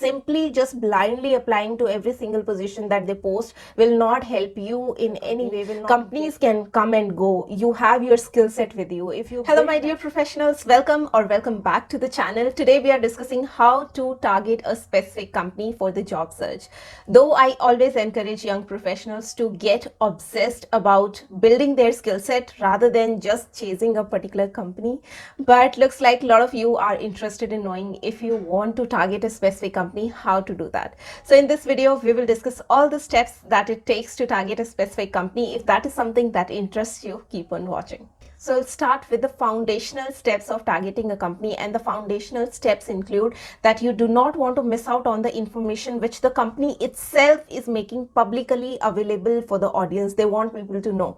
simply just blindly applying to every single position that they post will not help you in any way. Companies can come and go. You have your skill set with you. Hello my dear professionals, welcome back to the channel. Today we are discussing how to target a specific company for the job search. Though I always encourage young professionals to get obsessed about building their skill set rather than just chasing a particular company, but looks like a lot of you are interested in knowing if you want to target a specific company, how to do that. So in this video, we will discuss all the steps that it takes to target a specific company. If that is something that interests you, keep on watching. So let's start with the foundational steps of targeting a company, and the foundational steps include that you do not want to miss out on the information which the company itself is making publicly available for the audience. They want people to know.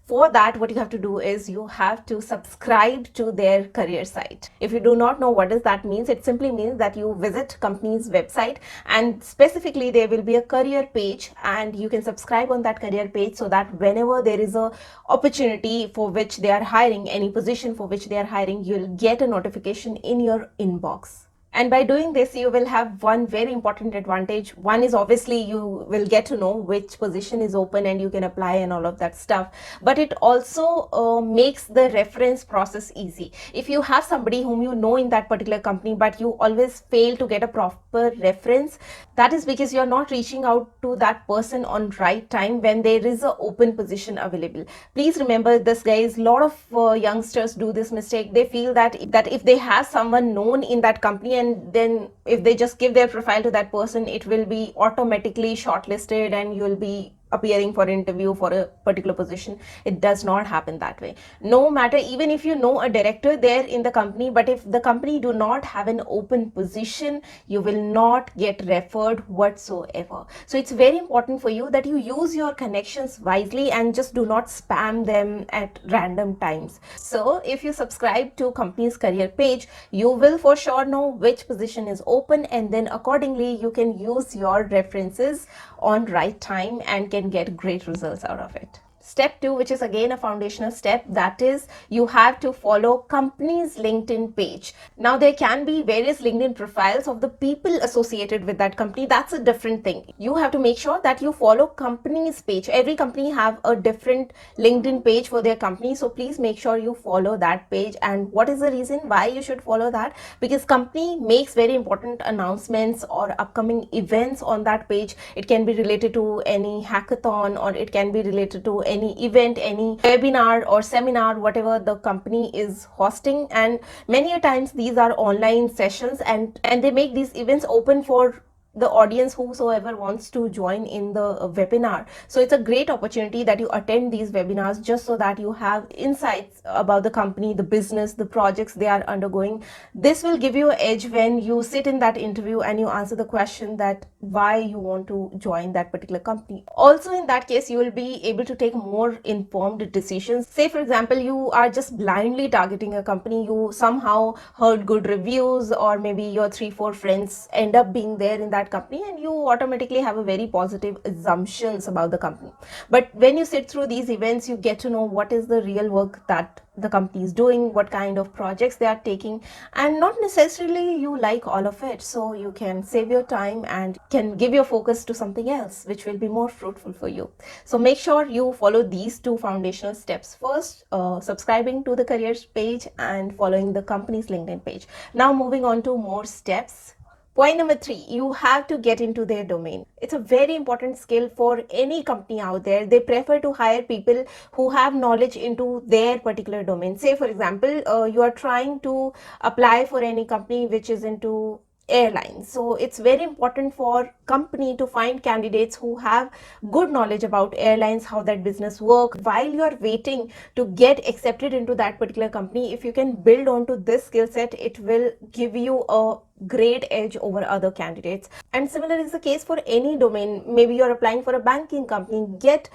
For that, what you have to do is you have to subscribe to their career site. If you do not know what does that means, it simply means that you visit company's website and specifically there will be a career page, and you can subscribe on that career page so that whenever there is a opportunity for which they are hiring, any position for which they are hiring, you'll get a notification in your inbox. And by doing this, you will have one very important advantage. One is obviously you will get to know which position is open and you can apply and all of that stuff. But it also makes the reference process easy. If you have somebody whom you know in that particular company, but you always fail to get a proper reference, that is because you're not reaching out to that person on right time when there is an open position available. Please remember this, guys. A lot of youngsters do this mistake. They feel that if they have someone known in that company, and then if they just give their profile to that person, it will be automatically shortlisted and you'll be appearing for interview for a particular position. It does not happen that way. No matter, even if you know a director there in the company, but if the company do not have an open position, you will not get referred whatsoever. So it's very important for you that you use your connections wisely and just do not spam them at random times. So if you subscribe to company's career page, you will for sure know which position is open, and then accordingly you can use your references on right time and can get great results out of it. Step 2, which is again a foundational step, that is you have to follow company's LinkedIn page. Now there can be various LinkedIn profiles of the people associated with that company. That's a different thing. You have to make sure that you follow company's page. Every company have a different LinkedIn page for their company, so please make sure you follow that page. And what is the reason why you should follow that? Because company makes very important announcements or upcoming events on that page. It can be related to any hackathon, or it can be related to any event, any webinar or seminar, whatever the company is hosting. And many a times these are online sessions, and they make these events open for the audience whosoever wants to join in the webinar. So it's a great opportunity that you attend these webinars just so that you have insights about the company, the business, the projects they are undergoing. This will give you an edge when you sit in that interview and you answer the question that why you want to join that particular company. Also in that case, you will be able to take more informed decisions. Say for example, you are just blindly targeting a company. You somehow heard good reviews, or maybe your 3-4 friends end up being there in that company, and you automatically have a very positive assumptions about the company. But when you sit through these events, you get to know what is the real work that the company is doing, what kind of projects they are taking, and not necessarily you like all of it. So you can save your time and can give your focus to something else which will be more fruitful for you. So make sure you follow these 2 foundational steps. First, subscribing to the careers page and following the company's LinkedIn page. Now moving on to more steps. Point number 3, you have to get into their domain. It's a very important skill for any company out there. They prefer to hire people who have knowledge into their particular domain. Say for example, you are trying to apply for any company which is into airlines. So it's very important for company to find candidates who have good knowledge about airlines, how that business works. While you are waiting to get accepted into that particular company, if you can build onto this skill set, it will give you a great edge over other candidates. And similar is the case for any domain. Maybe you're applying for a banking company. Get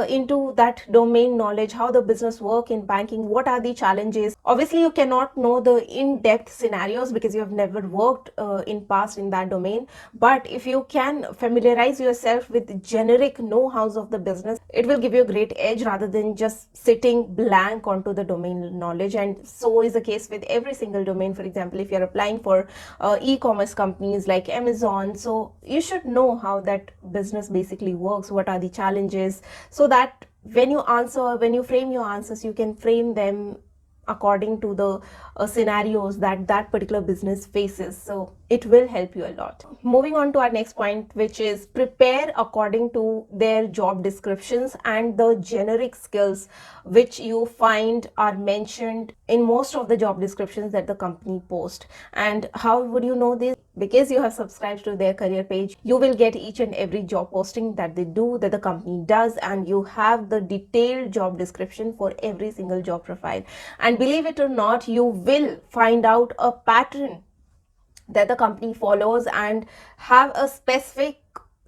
into that domain knowledge, how the business work in banking, what are the challenges. Obviously you cannot know the in-depth scenarios because you have never worked in past in that domain, but if you can familiarize yourself with generic know-hows of the business, it will give you a great edge rather than just sitting blank onto the domain knowledge. And so is the case with every single domain. For example, if you're applying for e-commerce companies like Amazon. So you should know how that business basically works, what are the challenges, so that when you frame your answers, you can frame them according to the scenarios that that particular business faces. So it will help you a lot. Moving on to our next point, which is prepare according to their job descriptions and the generic skills which you find are mentioned in most of the job descriptions that the company post. And how would you know this? Because you have subscribed to their career page, you will get each and every job posting that they do, that the company does, and you have the detailed job description for every single job profile. And believe it or not, you will find out a pattern that the company follows and have a specific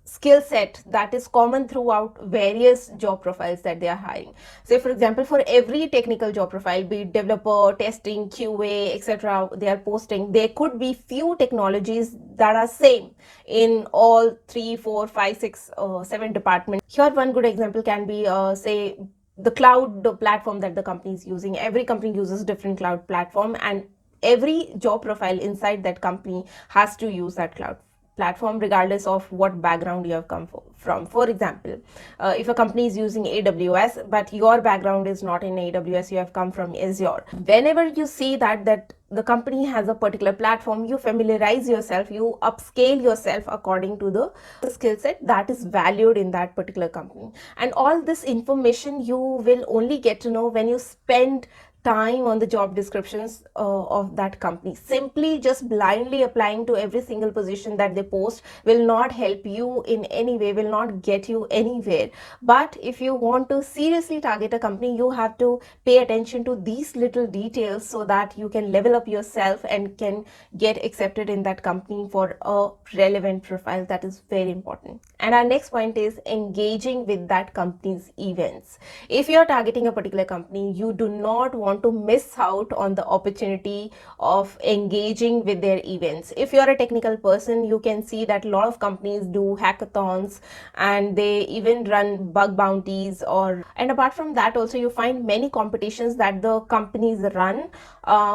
skill set that is common throughout various job profiles that they are hiring. Say for example, for every technical job profile, be it developer, testing, QA, etc., they are posting, there could be few technologies that are same in all 3, 4, 5, 6, 7 departments. Here one good example can be say the cloud platform that the company is using. Every company uses different cloud platform, and every job profile inside that company has to use that cloud platform regardless of what background you have come from. For example, if a company is using AWS but your background is not in AWS, you have come from Azure, whenever you see that the company has a particular platform, you familiarize yourself, you upscale yourself according to the skill set that is valued in that particular company. And all this information you will only get to know when you spend time on the job descriptions of that company. Simply just blindly applying to every single position that they post will not help you in any way, will not get you anywhere. But if you want to seriously target a company, you have to pay attention to these little details so that you can level up yourself and can get accepted in that company for a relevant profile. That is very important. And our next point is engaging with that company's events. If you're targeting a particular company, you do not want to miss out on the opportunity of engaging with their events. If you're a technical person, you can see that a lot of companies do hackathons and they even run bug bounties, and apart from that also you find many competitions that the companies run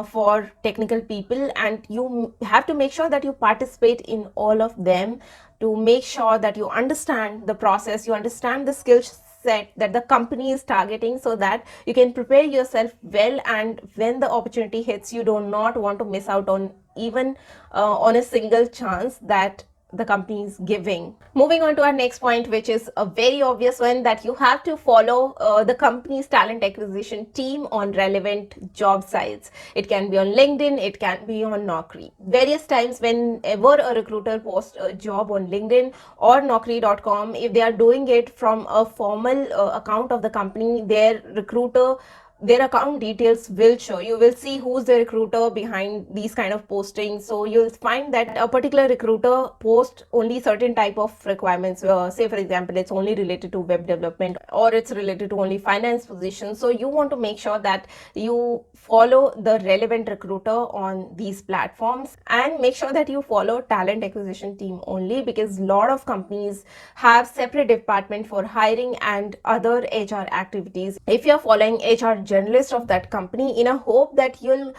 for technical people, and you have to make sure that you participate in all of them to make sure that you understand the process, you understand the skills set that the company is targeting, so that you can prepare yourself well, and when the opportunity hits, you do not want to miss out on even on a single chance that the company is giving. Moving on to our next point, which is a very obvious one, that you have to follow the company's talent acquisition team on relevant job sites. It can be on LinkedIn, it can be on Naukri. Various times whenever a recruiter posts a job on LinkedIn or Naukri.com, if they are doing it from a formal account of the company, their account details will show. You will see who's the recruiter behind these kind of postings. So you'll find that a particular recruiter posts only certain type of requirements. Say for example, it's only related to web development, or it's related to only finance positions. So you want to make sure that you follow the relevant recruiter on these platforms, and make sure that you follow talent acquisition team only, because a lot of companies have separate department for hiring and other HR activities. If you're following HR journalist of that company in a hope that you'll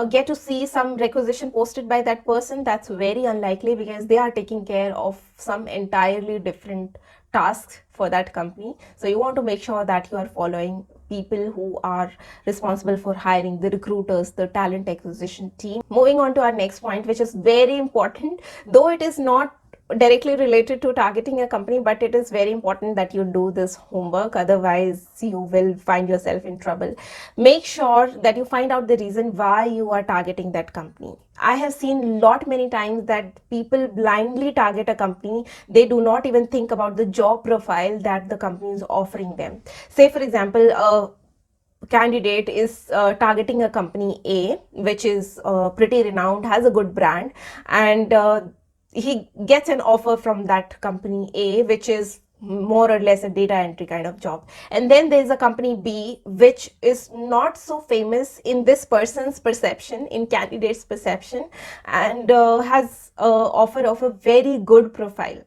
get to see some requisition posted by that person, that's very unlikely, because they are taking care of some entirely different tasks for that company. So you want to make sure that you are following people who are responsible for hiring, the recruiters, the talent acquisition team. Moving on to our next point, which is very important, though it is not directly related to targeting a company, but it is very important that you do this homework, otherwise you will find yourself in trouble. Make sure that you find out the reason why you are targeting that company. I have seen many times that people blindly target a company. They do not even think about the job profile that the company is offering them. Say for example, a candidate is targeting a company A, which is pretty renowned, has a good brand, and he gets an offer from that company A, which is more or less a data entry kind of job. And then there's a company B, which is not so famous in this person's perception, in candidate's perception, and has offer of a very good profile,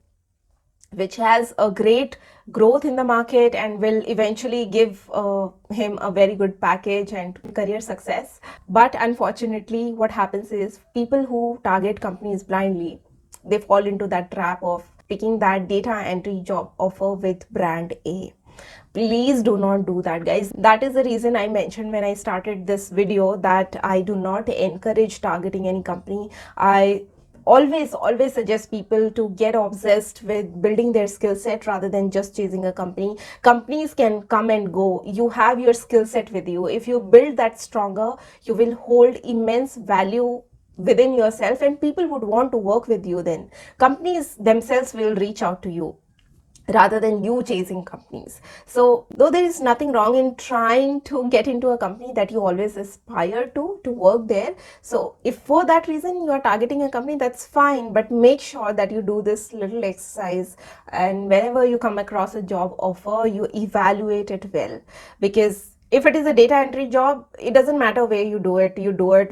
which has a great growth in the market and will eventually give him a very good package and career success. But unfortunately, what happens is people who target companies blindly, they fall into that trap of picking that data entry job offer with brand A. Please do not do that, guys. That is the reason I mentioned when I started this video that I do not encourage targeting any company. I always suggest people to get obsessed with building their skill set rather than just chasing a company. Companies can come and go. You have your skill set with you. If you build that stronger, you will hold immense value within yourself and people would want to work with you. Then companies themselves will reach out to you rather than you chasing companies. So though there is nothing wrong in trying to get into a company that you always aspire to work there, so if for that reason you are targeting a company, that's fine, but make sure that you do this little exercise, and whenever you come across a job offer, you evaluate it well. Because if it is a data entry job, it doesn't matter where you do it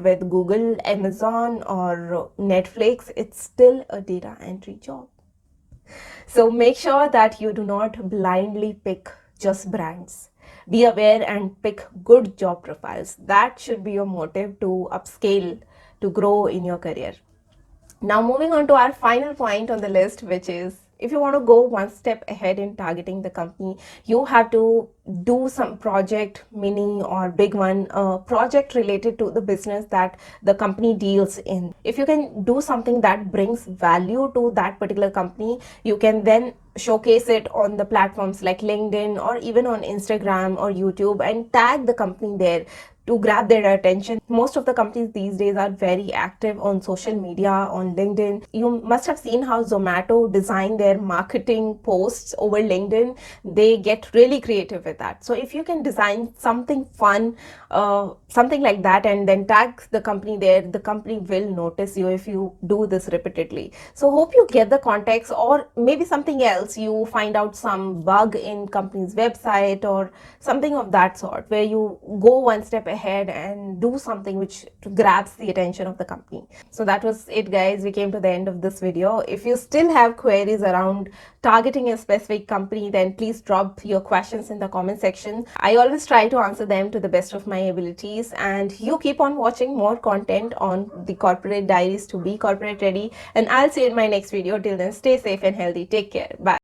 with Google, Amazon or Netflix, it's still a data entry job. So make sure that you do not blindly pick just brands. Be aware and pick good job profiles. That should be your motive to upscale, to grow in your career. Now moving on to our final point on the list, which is if you want to go one step ahead in targeting the company, you have to do some project, mini or big one, project related to the business that the company deals in. If you can do something that brings value to that particular company, you can then showcase it on the platforms like LinkedIn or even on Instagram or YouTube and tag the company there to grab their attention. Most of the companies these days are very active on social media, on LinkedIn. You must have seen how Zomato design their marketing posts over LinkedIn. They get really creative with that. So if you can design something fun, something like that, and then tag the company there, the company will notice you if you do this repeatedly. So hope you get the context, or maybe something else, you find out some bug in company's website or something of that sort, where you go one step ahead and do something which grabs the attention of the company. So that was it, guys. We came to the end of this video. If you still have queries around targeting a specific company, then please drop your questions in the comment section. I always try to answer them to the best of my abilities, and you keep on watching more content on the Corporate Diaries to be corporate ready, and I'll see you in my next video. Till then, stay safe and healthy. Take care. Bye.